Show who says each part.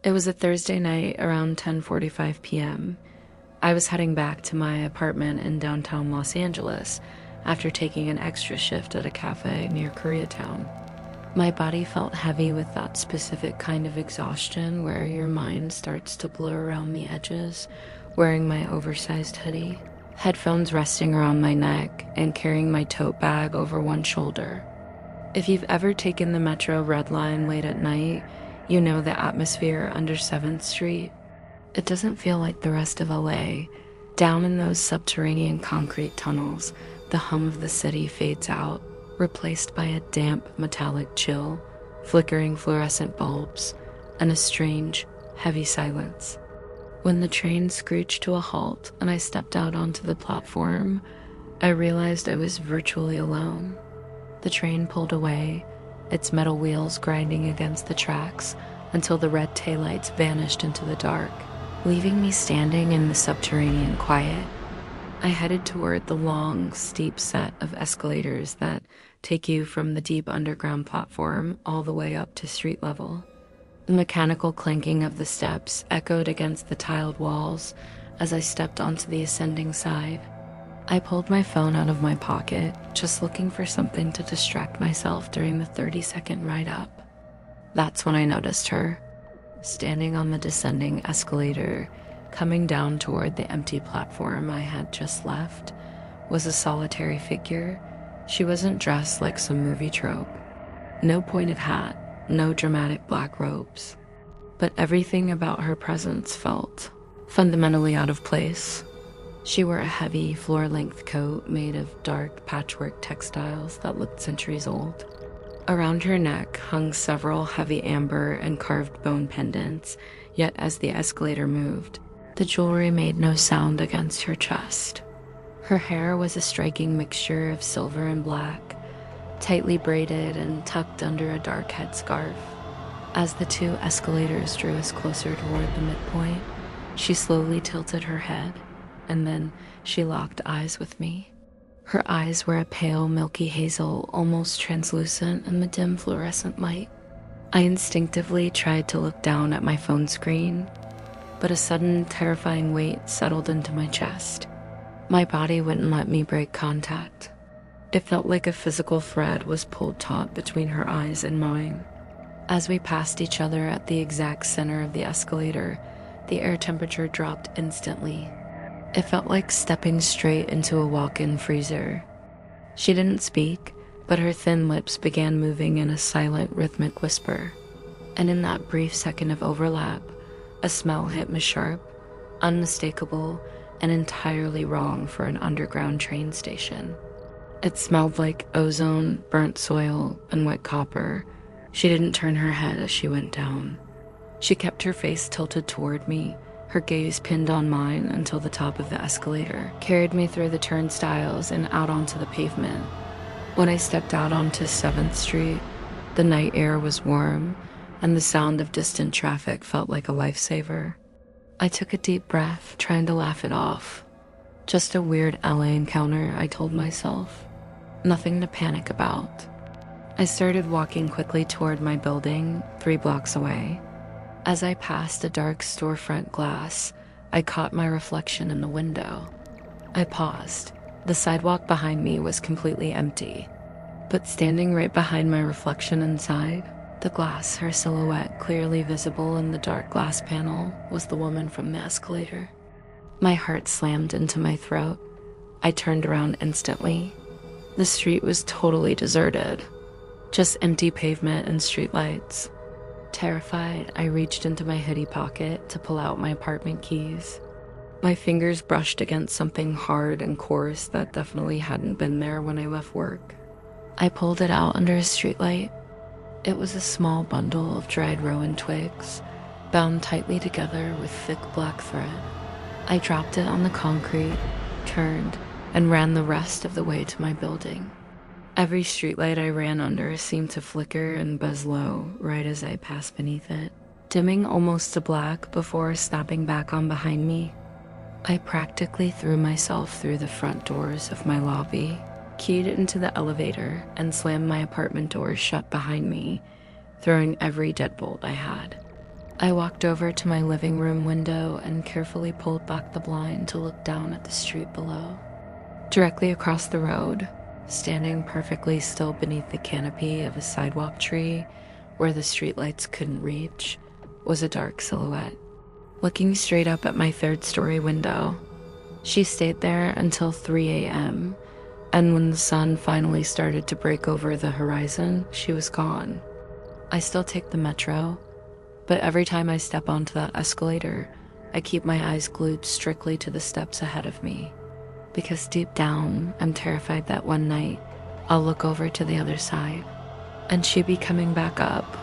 Speaker 1: It was a Thursday night around 10:45 p.m. I was heading back to my apartment in downtown Los Angeles after taking an extra shift at a cafe near Koreatown. My body felt heavy with that specific kind of exhaustion where your mind starts to blur around the edges, wearing my oversized hoodie, headphones resting around my neck, and carrying my tote bag over one shoulder. If you've ever taken the Metro Red Line late at night, you know the atmosphere under 7th Street. It doesn't feel like the rest of LA. Down in those subterranean concrete tunnels, the hum of the city fades out, replaced by a damp metallic chill, flickering fluorescent bulbs, and a strange, heavy silence. When the train screeched to a halt and I stepped out onto the platform, I realized I was virtually alone. The train pulled away, its metal wheels grinding against the tracks until the red taillights vanished into the dark, leaving me standing in the subterranean quiet. I headed toward the long, steep set of escalators that take you from the deep underground platform all the way up to street level. The mechanical clanking of the steps echoed against the tiled walls as I stepped onto the ascending side. I pulled my phone out of my pocket, just looking for something to distract myself during the 30-second ride up. That's when I noticed her, standing on the descending escalator, coming down toward the empty platform I had just left, was a solitary figure. She wasn't dressed like some movie trope. No pointed hat, no dramatic black robes. But everything about her presence felt fundamentally out of place. She wore a heavy, floor-length coat made of dark patchwork textiles that looked centuries old. Around her neck hung several heavy amber and carved bone pendants, yet as the escalator moved, the jewelry made no sound against her chest. Her hair was a striking mixture of silver and black, tightly braided and tucked under a dark headscarf. As the two escalators drew us closer toward the midpoint, she slowly tilted her head, and then she locked eyes with me. Her eyes were a pale, milky hazel, almost translucent in the dim fluorescent light. I instinctively tried to look down at my phone screen, but a sudden, terrifying weight settled into my chest. My body wouldn't let me break contact. It felt like a physical thread was pulled taut between her eyes and mine. As we passed each other at the exact center of the escalator, the air temperature dropped instantly. It felt like stepping straight into a walk-in freezer. She didn't speak, but her thin lips began moving in a silent, rhythmic whisper. And in that brief second of overlap, a smell hit me sharp, unmistakable, and entirely wrong for an underground train station. It smelled like ozone, burnt soil, and wet copper. She didn't turn her head as she went down. She kept her face tilted toward me, her gaze pinned on mine until the top of the escalator carried me through the turnstiles and out onto the pavement. When I stepped out onto 7th Street, the night air was warm, and the sound of distant traffic felt like a lifesaver. I took a deep breath, trying to laugh it off. Just a weird LA encounter, I told myself. Nothing to panic about. I started walking quickly toward my building, 3 blocks away. As I passed a dark storefront glass, I caught my reflection in the window. I paused. The sidewalk behind me was completely empty. But standing right behind my reflection inside, the glass, her silhouette clearly visible in the dark glass panel, was the woman from the escalator. My heart slammed into my throat. I turned around instantly. The street was totally deserted. Just empty pavement and streetlights. Terrified, I reached into my hoodie pocket to pull out my apartment keys. My fingers brushed against something hard and coarse that definitely hadn't been there when I left work. I pulled it out under a streetlight. It was a small bundle of dried rowan twigs, bound tightly together with thick black thread. I dropped it on the concrete, turned, and ran the rest of the way to my building. Every streetlight I ran under seemed to flicker and buzz low right as I passed beneath it, dimming almost to black before snapping back on behind me. I practically threw myself through the front doors of my lobby, keyed into the elevator, and slammed my apartment doors shut behind me, throwing every deadbolt I had. I walked over to my living room window and carefully pulled back the blind to look down at the street below. Directly across the road, standing perfectly still beneath the canopy of a sidewalk tree where the streetlights couldn't reach, was a dark silhouette, looking straight up at my third-story window. She stayed there until 3 a.m., and when the sun finally started to break over the horizon, she was gone. I still take the metro, but every time I step onto that escalator, I keep my eyes glued strictly to the steps ahead of me, because deep down, I'm terrified that one night, I'll look over to the other side, and she'd be coming back up